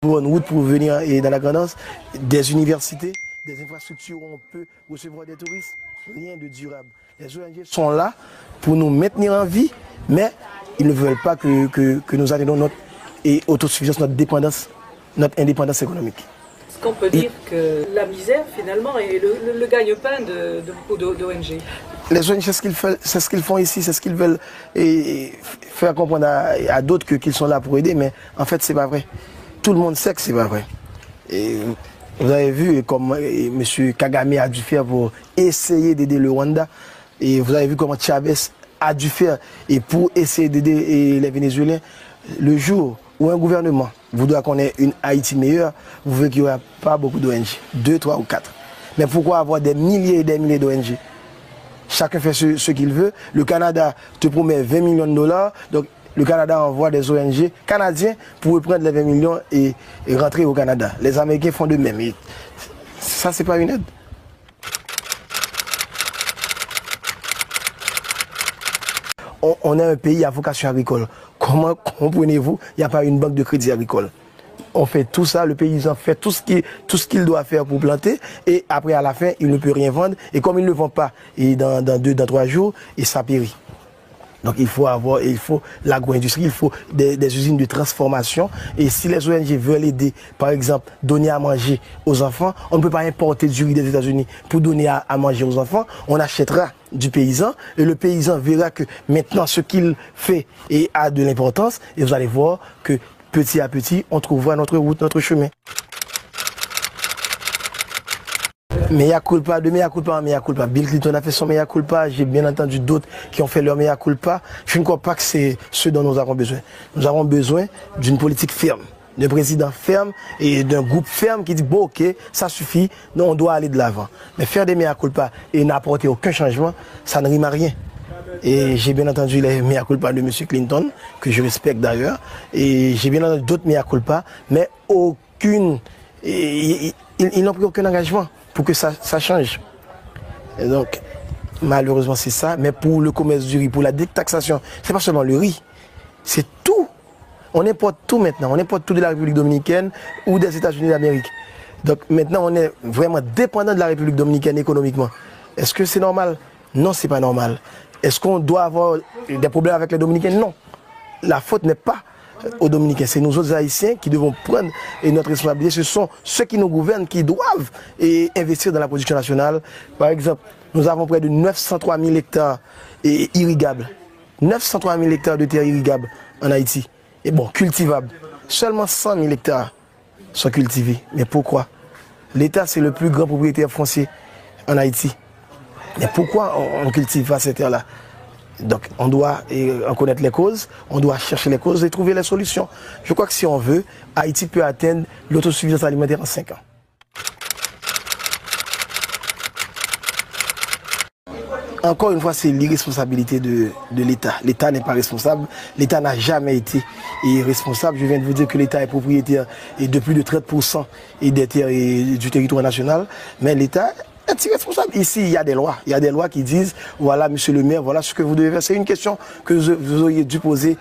bonne route pour venir et dans la grandance, des universités, des infrastructures où on peut recevoir des touristes, rien de durable. Les ONG sont là pour nous maintenir en vie, mais ils ne veulent pas que nous atteignions notre autosuffisance, notre indépendance économique. Est-ce qu'on peut dire que la misère, finalement, est le gagne-pain de beaucoup d'ONG? Les ONG, c'est ce qu'ils font ici, c'est ce qu'ils veulent faire comprendre à d'autres qu'ils sont là pour aider, mais en fait, c'est pas vrai. Tout le monde sait que c'est pas vrai. Et vous avez vu comment M. Kagame a dû faire pour essayer d'aider le Rwanda. Et vous avez vu comment Chavez a dû faire pour essayer d'aider les Vénézuéliens. Le jour où un gouvernement voudra qu'on ait une Haïti meilleure, vous verrez qu'il n'y aura pas beaucoup d'ONG, 2, 3 ou 4. Mais pourquoi avoir des milliers et des milliers d'ONG? Chacun fait ce qu'il veut. Le Canada te promet 20 millions de dollars. Donc le Canada envoie des ONG canadiens pour reprendre les 20 millions et rentrer au Canada. Les Américains font de même. Et ça, c'est pas une aide. On est un pays à vocation agricole. Comment comprenez-vous, il n'y a pas une banque de crédit agricole? On fait tout ça, le paysan fait tout ce qu'il doit faire pour planter et après à la fin, il ne peut rien vendre. Et comme il ne vend pas et dans 2, 3 jours, et ça périt. Donc il faut l'agro-industrie, il faut des usines de transformation. Et si les ONG veulent aider, par exemple, donner à manger aux enfants, on ne peut pas importer du riz des États-Unis pour donner à manger aux enfants. On achètera du paysan et le paysan verra que maintenant ce qu'il fait a de l'importance. Et vous allez voir que petit à petit, on trouvera notre route, notre chemin. Mea culpa, de mea culpa en mea culpa. Bill Clinton a fait son mea culpa, j'ai bien entendu d'autres qui ont fait leur mea culpa. Je ne crois pas que c'est ce dont nous avons besoin. Nous avons besoin d'une politique ferme, d'un président ferme et d'un groupe ferme qui dit bon ok, ça suffit, non, on doit aller de l'avant. Mais faire des mea culpa et n'apporter aucun changement, ça ne rime à rien. Et j'ai bien entendu les mea culpa de M. Clinton, que je respecte d'ailleurs, et j'ai bien entendu d'autres mea culpa, mais aucune, ils n'ont pris aucun engagement pour que ça change. Et donc, malheureusement, c'est ça. Mais pour le commerce du riz, pour la détaxation, c'est pas seulement le riz, c'est tout. On importe tout maintenant. On importe tout de la République dominicaine ou des États-Unis d'Amérique. Donc maintenant, on est vraiment dépendant de la République dominicaine économiquement. Est-ce que c'est normal? Non, c'est pas normal. Est-ce qu'on doit avoir des problèmes avec les Dominicains? Non. La faute n'est pas aux Dominicains, c'est nous autres Haïtiens qui devons prendre notre responsabilité. Ce sont ceux qui nous gouvernent qui doivent investir dans la production nationale. Par exemple, nous avons près de 903 000 hectares irrigables. 903 000 hectares de terres irrigables en Haïti. Et bon, cultivables. Seulement 100 000 hectares sont cultivés. Mais pourquoi? L'État, c'est le plus grand propriétaire foncier en Haïti. Mais pourquoi on ne cultive pas ces terres-là? Donc on doit en connaître les causes, on doit chercher les causes et trouver les solutions. Je crois que si on veut, Haïti peut atteindre l'autosuffisance alimentaire en 5 ans. Encore une fois, c'est l'irresponsabilité de l'État. L'État n'est pas responsable. L'État n'a jamais été responsable. Je viens de vous dire que l'État est propriétaire de plus de 30% des terres du territoire national. Mais l'État est irresponsable. Ici, il y a des lois. Il y a des lois qui disent, voilà, monsieur le maire, voilà ce que vous devez faire. C'est une question que vous auriez dû poser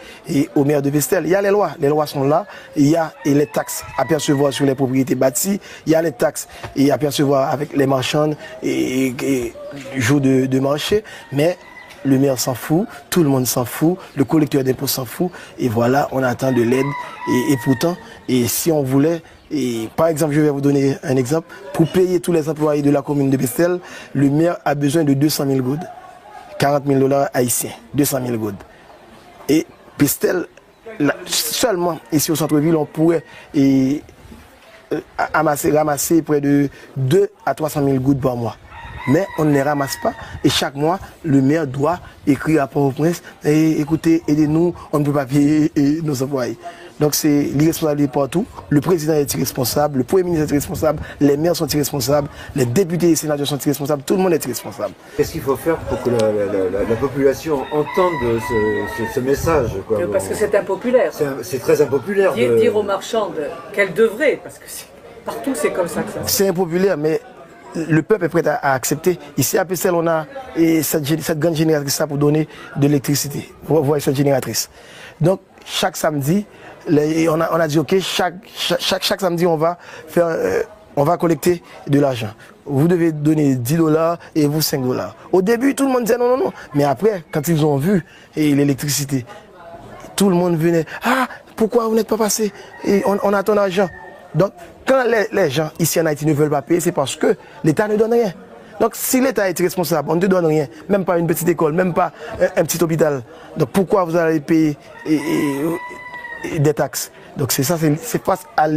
au maire de Pestel. Il y a les lois. Les lois sont là. Il y a les taxes à percevoir sur les propriétés bâties. Il y a les taxes à percevoir avec les marchands et jour de marché. Mais le maire s'en fout, tout le monde s'en fout, le collecteur d'impôts s'en fout. Et voilà, on attend de l'aide. Et pourtant, si on voulait... par exemple, je vais vous donner un exemple. Pour payer tous les employés de la commune de Pestel, le maire a besoin de 200 000 goudes. 40 000 $ haïtiens. 200 000 goudes. Et Pestel, seulement ici au centre-ville, on pourrait ramasser près de 200 à 300 000 goudes par mois. Mais on ne les ramasse pas. Et chaque mois, le maire doit écrire à Port-au-Prince et écoutez, aidez-nous, on ne peut pas payer nos employés. Donc c'est l'irresponsabilité partout. Le président est irresponsable, le premier ministre est irresponsable, les maires sont irresponsables, les députés et les sénateurs sont irresponsables, tout le monde est irresponsable. Qu'est-ce qu'il faut faire pour que la population entende ce message, quoi? Parce que c'est impopulaire. C'est très impopulaire. Dire aux marchands qu'elles devraient, parce que partout c'est comme ça que ça se passe. C'est impopulaire, mais le peuple est prêt à accepter. Ici à Pestel, on a cette grande génératrice pour donner de l'électricité. Vous voyez cette génératrice. Donc chaque samedi, on a dit ok, chaque samedi on va collecter de l'argent. Vous devez donner 10 $ et vous 5 $. Au début, tout le monde disait non, non, non. Mais après, quand ils ont vu l'électricité, tout le monde venait. Ah, pourquoi vous n'êtes pas passé? Et on a ton argent. Donc, quand les gens ici en Haïti ne veulent pas payer, c'est parce que l'État ne donne rien. Donc, si l'État est responsable, on ne te donne rien, même pas une petite école, même pas un petit hôpital. Donc, pourquoi vous allez payer des taxes? Donc, c'est ça, c'est face à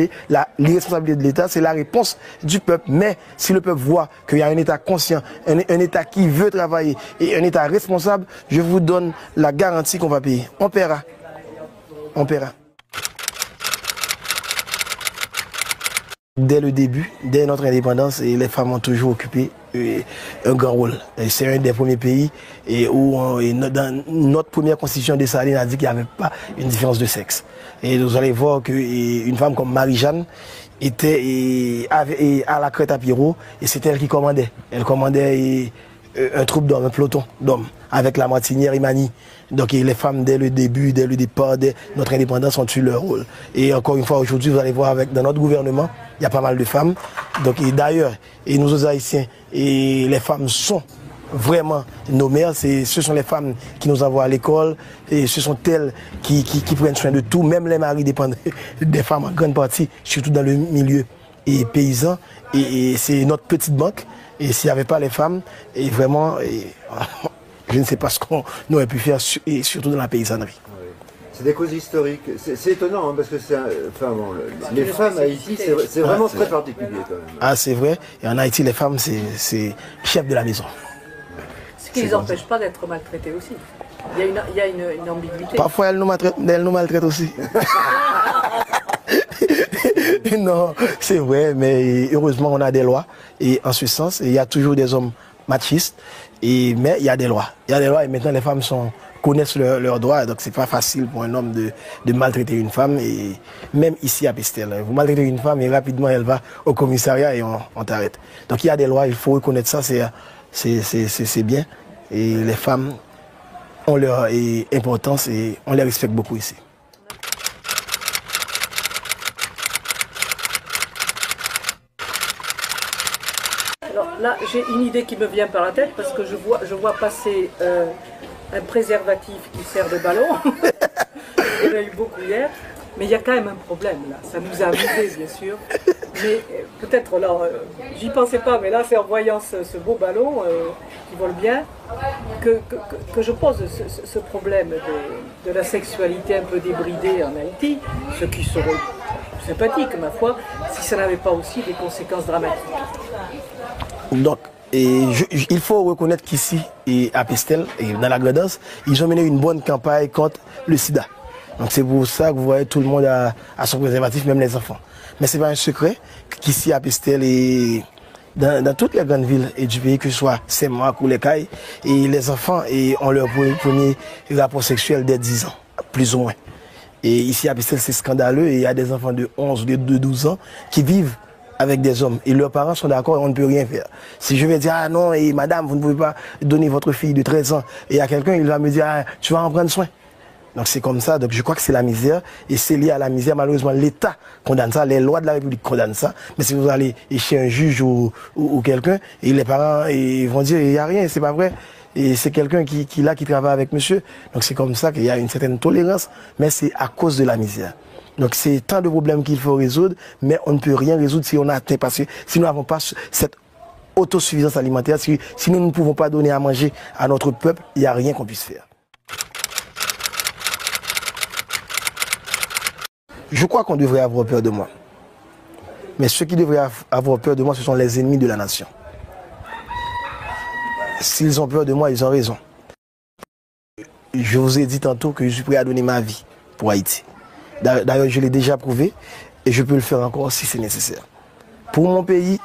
l'irresponsabilité de l'État, c'est la réponse du peuple. Mais si le peuple voit qu'il y a un État conscient, un État qui veut travailler et un État responsable, je vous donne la garantie qu'on va payer. On paiera. On paiera. Dès le début, dès notre indépendance, les femmes ont toujours occupé un grand rôle. C'est un des premiers pays où dans notre première constitution de Saline a dit qu'il n'y avait pas une différence de sexe. Et vous allez voir qu'une femme comme Marie-Jeanne était à la crête à Pierrot et c'est elle qui commandait. Elle commandait un troupe d'hommes, un peloton d'hommes, avec la Martinière Imani. Donc les femmes, dès le début, dès le départ, dès notre indépendance, ont eu leur rôle. Et encore une fois, aujourd'hui, vous allez voir, dans notre gouvernement, il y a pas mal de femmes. Donc d'ailleurs, nous autres Haïtiens, les femmes sont vraiment nos mères. Ce sont les femmes qui nous envoient à l'école et ce sont elles qui prennent soin de tout. Même les maris dépendent des femmes en grande partie, surtout dans le milieu paysan. Et c'est notre petite banque. Et s'il n'y avait pas les femmes, vraiment, je ne sais pas ce qu'on aurait pu faire, et surtout dans la paysannerie. Oui. C'est des causes historiques. C'est étonnant, hein, parce que les femmes à Haïti, c'est vraiment très particulier quand même. Ah, c'est vrai. Et en Haïti, les femmes, c'est chef de la maison. Ce qui ne les empêche pas d'être maltraitées aussi. Il y a une ambiguïté. Parfois, elles nous maltraitent aussi. Non, c'est vrai, mais heureusement, on a des lois. Et en ce sens, il y a toujours des hommes machistes, mais il y a des lois. Il y a des lois et maintenant, les femmes connaissent leurs droits. Donc, c'est pas facile pour un homme de maltraiter une femme. Et même ici à Pestel, vous maltraitez une femme et rapidement, elle va au commissariat et on t'arrête. Donc, il y a des lois, il faut reconnaître ça, c'est bien. Et les femmes ont leur importance et on les respecte beaucoup ici. Alors là, j'ai une idée qui me vient par la tête parce que je vois passer un préservatif qui sert de ballon. Il y en a eu beaucoup hier. Mais il y a quand même un problème là. Ça nous a amusés, bien sûr. Mais peut-être là, j'y pensais pas, mais là, c'est en voyant ce beau ballon qui vole bien que je pose ce problème de la sexualité un peu débridée en Haïti, ce qui serait sympathique, ma foi, si ça n'avait pas aussi des conséquences dramatiques. Donc, il faut reconnaître qu'ici, à Pestel, et dans la Grandance, ils ont mené une bonne campagne contre le sida. Donc c'est pour ça que vous voyez tout le monde à son préservatif, même les enfants. Mais ce n'est pas un secret qu'ici à Pestel et dans toutes les grandes villes du pays, que ce soit Saint-Marc ou les Cailles, et les enfants ont leur premier rapport sexuel dès 10 ans, plus ou moins. Et ici à Pestel, c'est scandaleux et il y a des enfants de 11 ou de 12 ans qui vivent avec des hommes et leurs parents sont d'accord et on ne peut rien faire. Si je vais dire, ah non, et madame, vous ne pouvez pas donner votre fille de 13 ans, et à quelqu'un, il va me dire, ah, tu vas en prendre soin. Donc c'est comme ça, donc je crois que c'est la misère, et c'est lié à la misère, malheureusement l'État condamne ça, les lois de la République condamnent ça, mais si vous allez chez un juge ou quelqu'un, et les parents vont dire, il n'y a rien, c'est pas vrai, et c'est quelqu'un qui travaille avec monsieur, donc c'est comme ça qu'il y a une certaine tolérance, mais c'est à cause de la misère. Donc c'est tant de problèmes qu'il faut résoudre, mais on ne peut rien résoudre si on atteint pas, si nous n'avons pas cette autosuffisance alimentaire, si nous ne pouvons pas donner à manger à notre peuple, il n'y a rien qu'on puisse faire. Je crois qu'on devrait avoir peur de moi. Mais ceux qui devraient avoir peur de moi, ce sont les ennemis de la nation. S'ils ont peur de moi, ils ont raison. Je vous ai dit tantôt que je suis prêt à donner ma vie pour Haïti. D'ailleurs, je l'ai déjà prouvé et je peux le faire encore si c'est nécessaire. Pour mon pays,